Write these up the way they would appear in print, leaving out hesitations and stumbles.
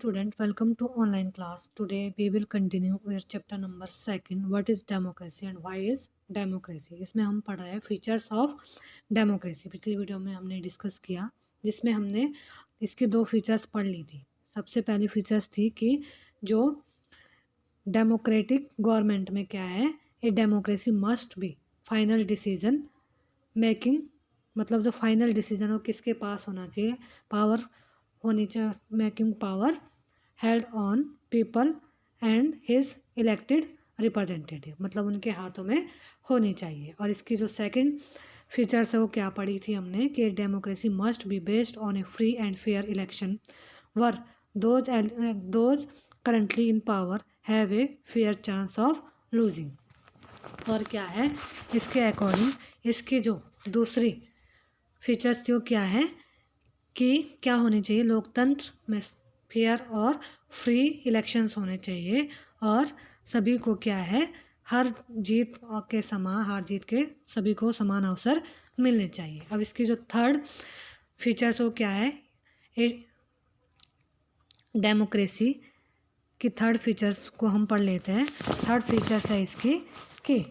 student, welcome to online class. Today we will continue with chapter number 2. What is democracy and why is democracy? इसमें हम पढ़ रहे हैं features of democracy. पिछली video में हमने डिस्कस किया जिसमें हमने इसकी दो फीचर्स पढ़ ली थी. सबसे पहली फीचर्स थी कि जो डेमोक्रेटिक गवर्नमेंट में क्या है, a democracy must be final decision making, मतलब जो फाइनल डिसीजन हो किसके पास होना चाहिए, पावर होनी चाहिए, making power held on people and his elected representative, मतलब उनके हाथों में होनी चाहिए. और इसकी जो सेकंड फीचर्स है वो क्या पढ़ी थी हमने कि democracy must be based on A free and fair election were those currently in power have a fair chance of losing. और क्या है इसके अकॉर्डिंग इसकी जो दूसरी फीचर्स थी वो क्या है कि क्या होनी चाहिए, लोकतंत्र में फेयर और फ्री इलेक्शंस होने चाहिए और सभी को क्या है हार जीत के सभी को समान अवसर मिलने चाहिए. अब इसकी जो थर्ड फीचर्स वो क्या है, डेमोक्रेसी की थर्ड फीचर्स को हम पढ़ लेते हैं. थर्ड फीचर्स है इसकी कि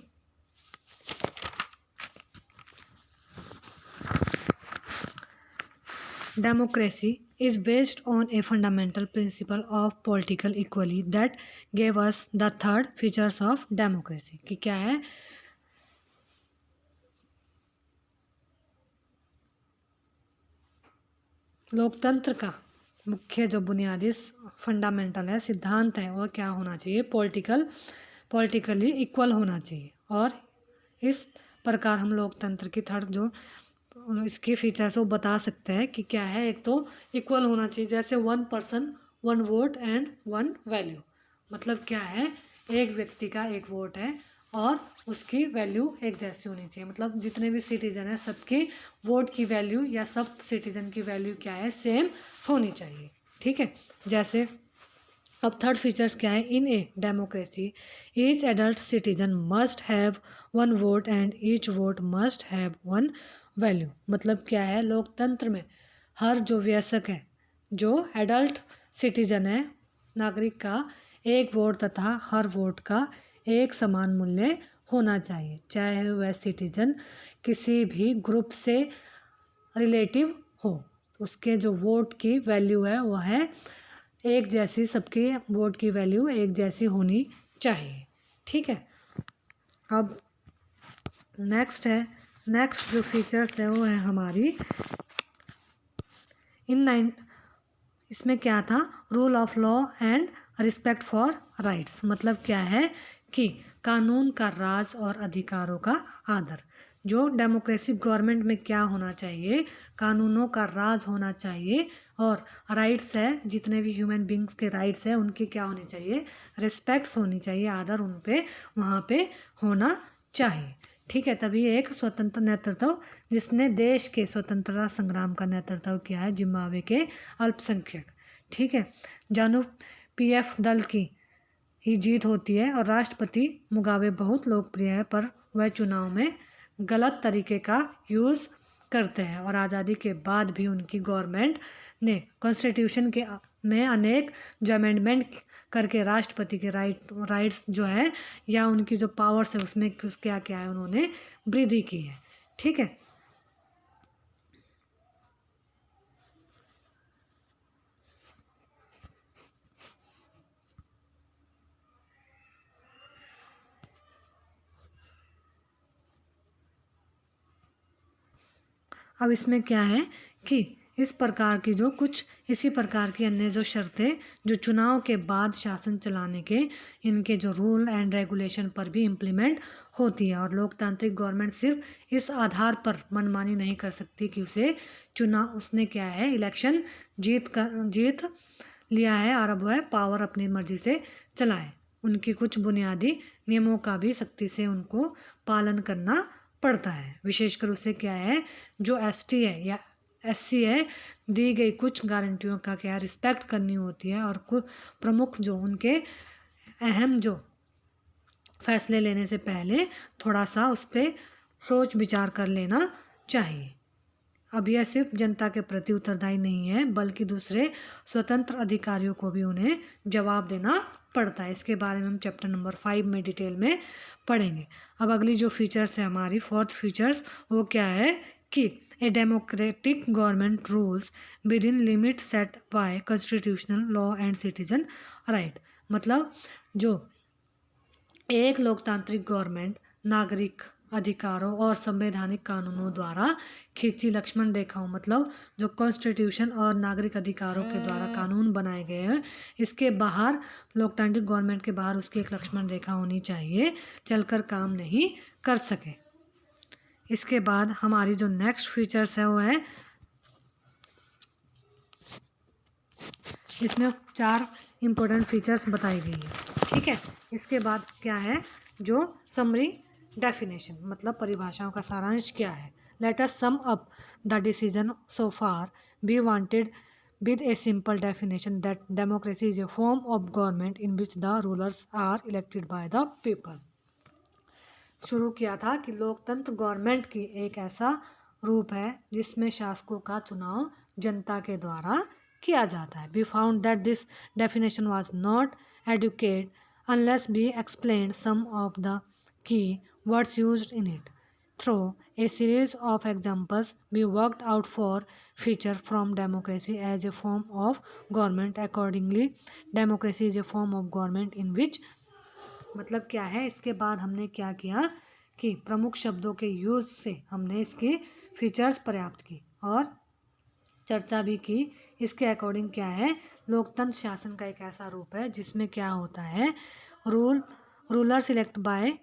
democracy is based on a fundamental principle of political equality that gave us the third features of democracy. कि क्या है, लोकतंत्र का मुख्य जो बुनियादी फंडामेंटल है, सिद्धांत है, वो क्या होना चाहिए, पॉलिटिकली इक्वल होना चाहिए. और इस प्रकार हम लोकतंत्र की थर्ड जो इसके फीचर्स वो बता सकते हैं कि क्या है, एक तो इक्वल होना चाहिए, जैसे 1 पर्सन 1 वोट एंड 1 वैल्यू, मतलब क्या है, एक व्यक्ति का एक वोट है और उसकी वैल्यू एक जैसी होनी चाहिए, मतलब जितने भी सिटीजन हैं सबके वोट की वैल्यू या सब सिटीजन की वैल्यू क्या है, सेम होनी चाहिए. ठीक है. जैसे अब थर्ड फीचर्स क्या है, in a democracy each adult citizen must have 1 vote and each vote must have 1 value. मतलब क्या है, लोकतंत्र में हर जो वयस्क है, जो एडल्ट सिटीजन है, नागरिक का एक वोट तथा हर वोट का एक समान मूल्य होना चाहिए, चाहे वह सिटीजन किसी भी ग्रुप से रिलेटिव हो. उसके जो वोट की वैल्यू है वह है एक जैसी, सबके वोट की वैल्यू एक जैसी होनी चाहिए. ठीक है. अब नेक्स्ट जो फीचर्स है वो है हमारी इसमें क्या था, rule of law and respect for rights. मतलब क्या है कि कानून का राज और अधिकारों का आदर. जो डेमोक्रेसी गवर्नमेंट में क्या होना चाहिए, कानूनों का राज होना चाहिए और राइट्स है, जितने भी ह्यूमन बींग्स के राइट्स है उनकी क्या होनी चाहिए, रिस्पेक्ट्स होनी चाहिए, आदर उन पे वहाँ पे होना चाहिए. ठीक है. तभी एक स्वतंत्र नेतृत्व जिसने देश के स्वतंत्रता संग्राम का नेतृत्व किया है, जिम्बाब्वे के अल्पसंख्यक. ठीक है. जानू पीएफ दल की ही जीत होती है और राष्ट्रपति मुगाबे बहुत लोकप्रिय है, पर वह चुनाव में गलत तरीके का यूज़ करते हैं और आज़ादी के बाद भी उनकी गवर्नमेंट ने कॉन्स्टिट्यूशन के में अनेक जो अमेंडमेंट करके राष्ट्रपति के राइट्स जो है या उनकी जो पावर्स है उसमें क्या क्या है, उन्होंने वृद्धि की है. ठीक है. अब इसमें क्या है कि इस प्रकार की जो कुछ इसी प्रकार की अन्य जो शर्तें जो चुनाव के बाद शासन चलाने के इनके जो रूल एंड रेगुलेशन पर भी इम्प्लीमेंट होती है. और लोकतांत्रिक गवर्नमेंट सिर्फ इस आधार पर मनमानी नहीं कर सकती कि उसने क्या है, इलेक्शन जीत लिया है और अब वह पावर अपनी मर्जी से चलाए. उनकी कुछ बुनियादी नियमों का भी सख्ती से उनको पालन करना पड़ता है. विशेषकर उसे क्या है, जो एसटी है या एससी है, दी गई कुछ गारंटियों का क्या रिस्पेक्ट करनी होती है और कुछ प्रमुख जो उनके अहम जो फैसले लेने से पहले थोड़ा सा उस पर सोच विचार कर लेना चाहिए. अब यह सिर्फ जनता के प्रति उत्तरदायी नहीं है, बल्कि दूसरे स्वतंत्र अधिकारियों को भी उन्हें जवाब देना पड़ता है। इसके बारे में हम चैप्टर नंबर 5 में डिटेल में पढ़ेंगे। अब अगली जो फीचर्स है हमारी, फोर्थ फीचर्स, वो क्या है कि a democratic government rules within limit set by constitutional law and citizen right. मतलब जो एक लोकतांत्रिक गवर्नमेंट नागरिक अधिकारों और संवैधानिक कानूनों द्वारा खींची लक्ष्मण रेखाओं, मतलब जो कॉन्स्टिट्यूशन और नागरिक अधिकारों के द्वारा कानून बनाए गए हैं, इसके बाहर, लोकतांत्रिक गवर्नमेंट के बाहर उसकी एक लक्ष्मण रेखा होनी चाहिए, चलकर काम नहीं कर सके। इसके बाद हमारी जो नेक्स्ट फीचर्स है वो है, इसमें 4 इम्पोर्टेंट फीचर्स बताई गई है, ठीक है। इसके बाद क्या है, जो समरी डेफिनेशन, मतलब परिभाषाओं का सारांश क्या है। Let us sum up the decision so far we wanted with a simple definition that democracy is a form of government in which the rulers are elected by the people। शुरू किया था कि लोकतंत्र गवर्नमेंट की एक ऐसा रूप है जिसमें शासकों का चुनाव जनता के द्वारा किया जाता है। We found that this definition was not adequate unless we explain some of the key words used in it. Through a series of examples, we worked out 4 features from democracy as a form of government. Accordingly, democracy is a form of government in which, मतलब क्या है, इसके बाद हमने क्या किया कि प्रमुख शब्दों के यूज से हमने इसकी फीचर्स पर्याप्त की और चर्चा भी की। इसके अकॉर्डिंग क्या है, लोकतंत्र शासन का एक ऐसा रूप है जिसमें क्या होता है, ruler select by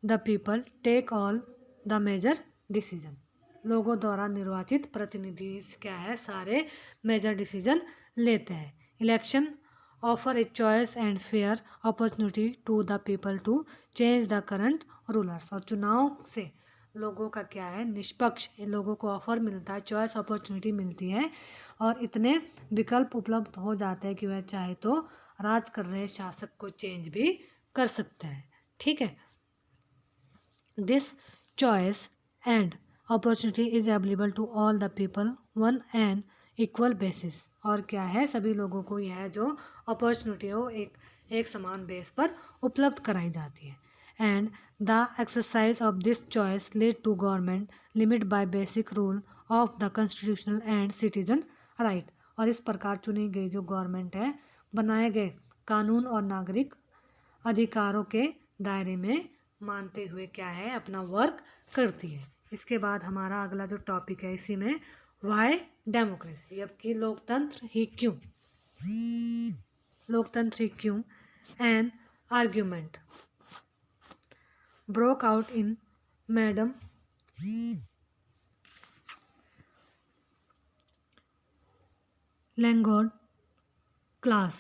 the people take all the major decision. लोगों द्वारा निर्वाचित प्रतिनिधि क्या है, सारे मेजर डिसीजन लेते हैं। Election offer a choice and fair opportunity to the people to change the current rulers. और चुनाव से लोगों का क्या है, निष्पक्ष लोगों को ऑफर मिलता है, चॉइस अपॉर्चुनिटी मिलती है और इतने विकल्प उपलब्ध हो जाते हैं कि वह चाहे तो राज कर रहे शासक को चेंज भी कर सकते हैं, ठीक है। This choice and opportunity is available to all the people on an equal basis। और क्या है, सभी लोगों को यह जो अपॉर्चुनिटी हो एक समान बेस पर उपलब्ध कराई जाती है। And the exercise of this choice lead to government limit by basic rule of the constitutional and citizen right. और इस प्रकार चुनी गई जो गवर्नमेंट है, बनाए गए कानून और नागरिक अधिकारों के दायरे में मानते हुए क्या है, अपना वर्क करती है। इसके बाद हमारा अगला जो टॉपिक है, इसी में वाई डेमोक्रेसी, अब कि लोकतंत्र ही क्यों, लोकतंत्र ही क्यों। An argument broke out in madam Langford class।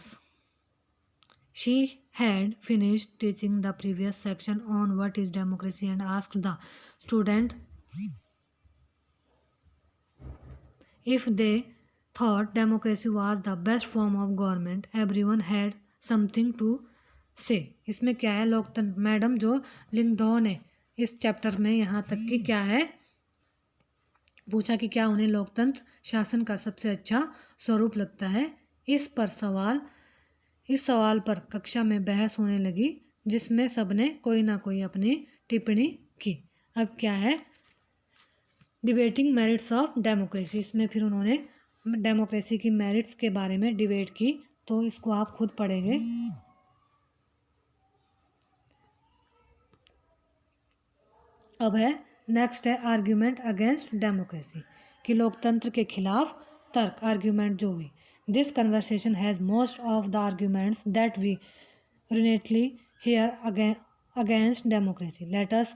She had finished teaching the previous section on what is democracy and asked the student if they thought democracy was the best form of government। Everyone had something to say। इसमें क्या है, लोकतंत्र, madam जो लिंगडो ने इस chapter में यहाँ तक कि क्या है पूछा कि क्या उन्हें लोकतंत्र शासन का सबसे अच्छा स्वरूप लगता है। इस सवाल पर कक्षा में बहस होने लगी जिसमें सबने कोई ना कोई अपनी टिप्पणी की। अब क्या है, डिबेटिंग मेरिट्स ऑफ डेमोक्रेसी, इसमें फिर उन्होंने डेमोक्रेसी की मेरिट्स के बारे में डिबेट की, तो इसको आप खुद पढ़ेंगे। अब है नेक्स्ट है आर्ग्यूमेंट अगेंस्ट डेमोक्रेसी, कि लोकतंत्र के खिलाफ तर्क, आर्ग्यूमेंट जो हुई। This conversation has most of the arguments that we routinely hear against democracy. Let us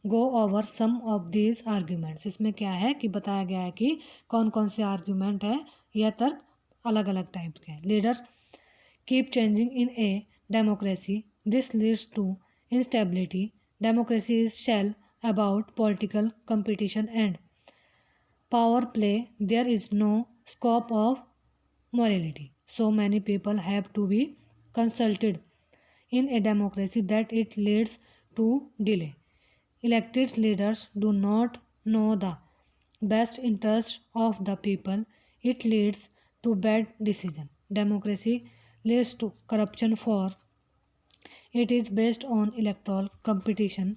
go over some of these arguments. इसमें क्या है कि बताया गया है कि कौन कौन से आर्ग्यूमेंट है, यह तर्क अलग अलग टाइप के हैं। Leader keep changing in a democracy, this leads to instability. Democracy is all about political competition and power play, there is no scope of morality, so many people have to be consulted in a democracy that it leads to delay। Elected leaders do not know the best interest of the people, it leads to bad decision. Democracy leads to corruption for it is based on electoral competition.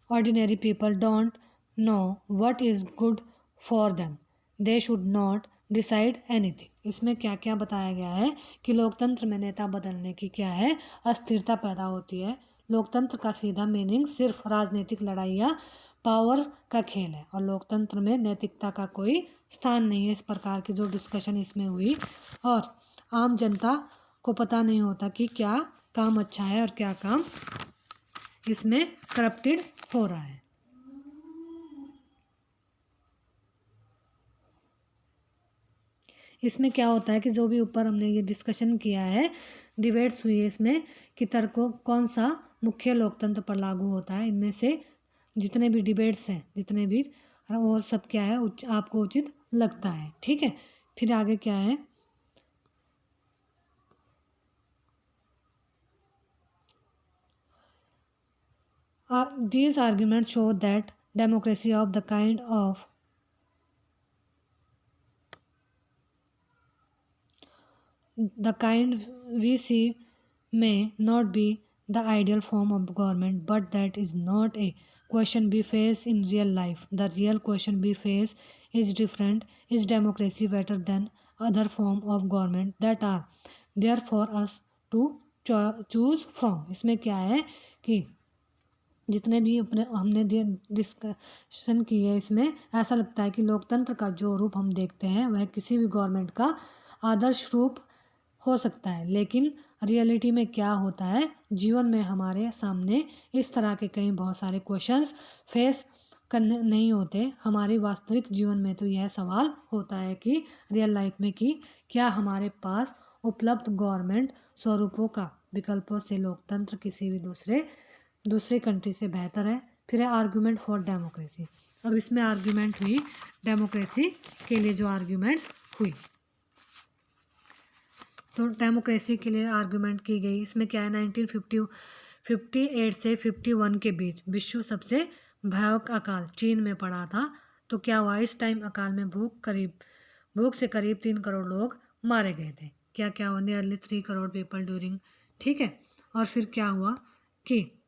Ordinary people don't know what is good for them. They should not decide anything. इसमें क्या क्या बताया गया है कि लोकतंत्र में नेता बदलने की क्या है अस्थिरता पैदा होती है। लोकतंत्र का सीधा मीनिंग सिर्फ राजनीतिक लड़ाई या पावर का खेल है और लोकतंत्र में नैतिकता का कोई स्थान नहीं है। इस प्रकार की जो डिस्कशन इसमें हुई और आम जनता को पता नहीं होता कि क्या काम अच्छा है और क्या काम इसमें करप्टेड हो रहा है। इसमें क्या होता है कि जो भी ऊपर हमने ये डिस्कशन किया है, डिबेट्स हुई है इसमें कि तर्कों कौन सा मुख्य लोकतंत्र पर लागू होता है। इनमें से जितने भी डिबेट्स हैं, जितने भी वो सब क्या है आपको उचित लगता है। ठीक है, फिर आगे क्या है, these arguments show that democracy of the kind we see may not be the ideal form of government, but that is not a question we face in real life. The real question we face is different. Is democracy better than other form of government that are there for us to choose from? इसमें क्या है कि जितने भी अपने हमने discussion की है इसमें ऐसा लगता है कि लोकतंत्र का जो रूप हम देखते हैं वह किसी भी गवर्नमेंट का आदर्श रूप हो सकता है, लेकिन रियलिटी में क्या होता है जीवन में हमारे सामने इस तरह के कई बहुत सारे क्वेश्चंस फेस करने नहीं होते। हमारी वास्तविक जीवन में तो यह सवाल होता है कि रियल लाइफ में कि क्या हमारे पास उपलब्ध गवर्नमेंट स्वरूपों का विकल्पों से लोकतंत्र किसी भी दूसरे कंट्री से बेहतर है। फिर है आर्गूमेंट फॉर डेमोक्रेसी। अब इसमें आर्गूमेंट हुई डेमोक्रेसी के लिए जो आर्गूमेंट्स हुई, तो डेमोक्रेसी के लिए आर्गूमेंट की गई। इसमें क्या है 1958 से 51 के बीच विश्व सबसे भयावह अकाल चीन में पड़ा था। तो क्या हुआ इस टाइम अकाल में भूख से करीब 3 करोड़ लोग मारे गए थे। क्या क्या हुआ नियरली 3 करोड़ पीपल ड्यूरिंग। ठीक है, और फिर क्या हुआ कि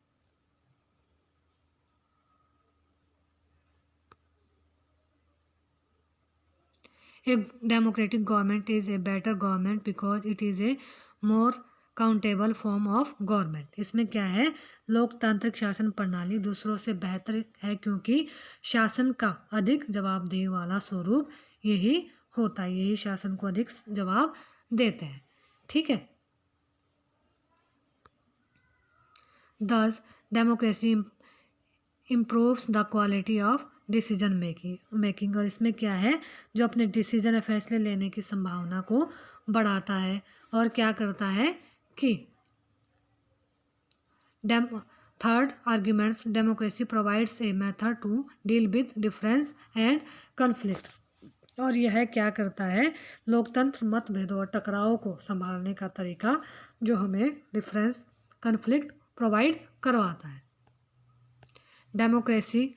A democratic government is a better government because it is a more countable form of government. इसमें क्या है लोकतांत्रिक शासन प्रणाली दूसरों से बेहतर है क्योंकि शासन का अधिक जवाबदेही वाला स्वरूप यही होता है, यही शासन को अधिक जवाब देते हैं। ठीक है, दस democracy improves the quality of decision making. और इसमें क्या है जो अपने डिसीजन फैसले लेने की संभावना को बढ़ाता है और क्या करता है कि third arguments democracy provides a method to deal with difference and conflicts. और यह क्या करता है लोकतंत्र मतभेदों और टकराव को संभालने का तरीका जो हमें डिफरेंस कन्फ्लिक्ट प्रोवाइड करवाता है। Democracy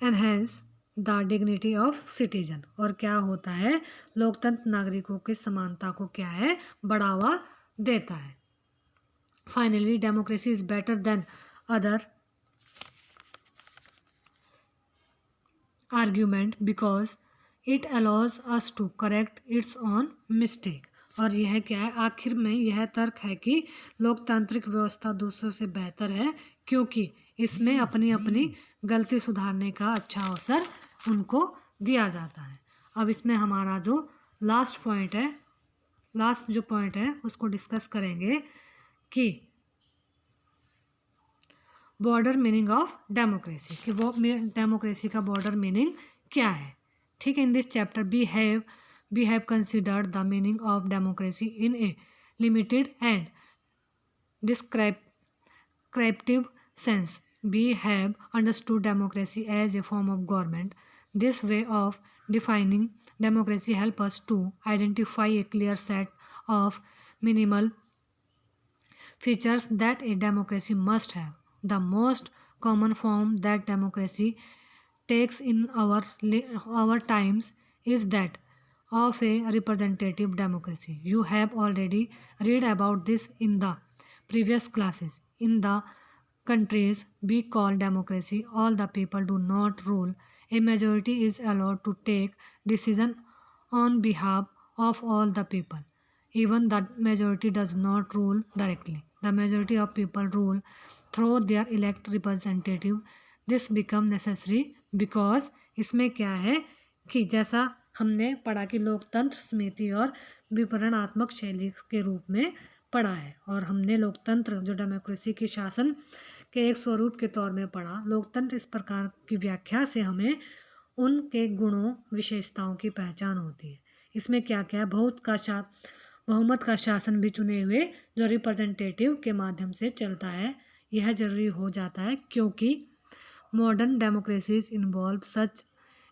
enhance the dignity of citizen. और क्या होता है लोकतंत्र नागरिकों की समानता को क्या है बढ़ावा देता है। Finally democracy is better than other argument because it allows us to correct its own mistake. और यह क्या है आखिर में यह तर्क है कि लोकतांत्रिक व्यवस्था दूसरों से बेहतर है क्योंकि इसमें अपनी अपनी गलती सुधारने का अच्छा अवसर उनको दिया जाता है। अब इसमें हमारा जो लास्ट पॉइंट है उसको डिस्कस करेंगे कि बॉर्डर मीनिंग ऑफ डेमोक्रेसी कि वो डेमोक्रेसी का बॉर्डर मीनिंग क्या है। ठीक है, in this chapter we have considered the meaning of democracy in a limited and descriptive sense. We have understood democracy as a form of government. This way of defining democracy helps us to identify a clear set of minimal features that a democracy must have. The most common form that democracy takes in our times is that of a representative democracy. You have already read about this in the previous classes. In the countries we call democracy, all the people do not rule. A majority is allowed to take decision on behalf of all the people. Even the majority does not rule directly. The majority of people rule through their elect representative. This become necessary because इसमें क्या है कि जैसा हमने पढ़ा कि लोकतंत्र समिति और विवरणात्मक शैली के रूप में पढ़ा है, और हमने लोकतंत्र जो डेमोक्रेसी के शासन के एक स्वरूप के तौर में पढ़ा। लोकतंत्र इस प्रकार की व्याख्या से हमें उनके गुणों विशेषताओं की पहचान होती है। इसमें क्या क्या है, बहुमत का शासन भी चुने हुए जो रिप्रेजेंटेटिव के माध्यम से चलता है, यह जरूरी हो जाता है क्योंकि modern democracies involve such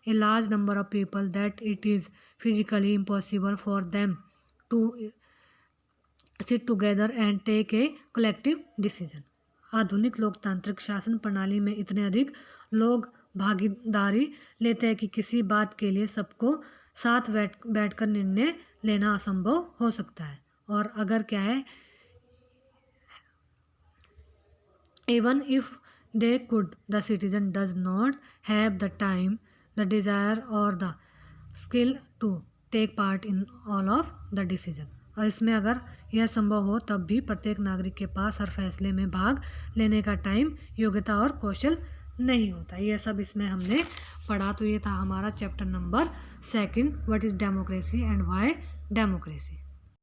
a large number of people that it is physically impossible for them to sit together and take a collective decision. आधुनिक लोकतांत्रिक शासन प्रणाली में इतने अधिक लोग भागीदारी लेते हैं कि किसी बात के लिए सबको साथ बैठकर निर्णय लेना असंभव हो सकता है। और अगर क्या है, even if they could, the citizen does not have the time, the desire or the skill to take part in all of the decision. और इसमें अगर यह संभव हो तब भी प्रत्येक नागरिक के पास हर फैसले में भाग लेने का टाइम, योग्यता और कौशल नहीं होता। यह सब इसमें हमने पढ़ा। तो ये था हमारा chapter number 2, what is democracy and why democracy.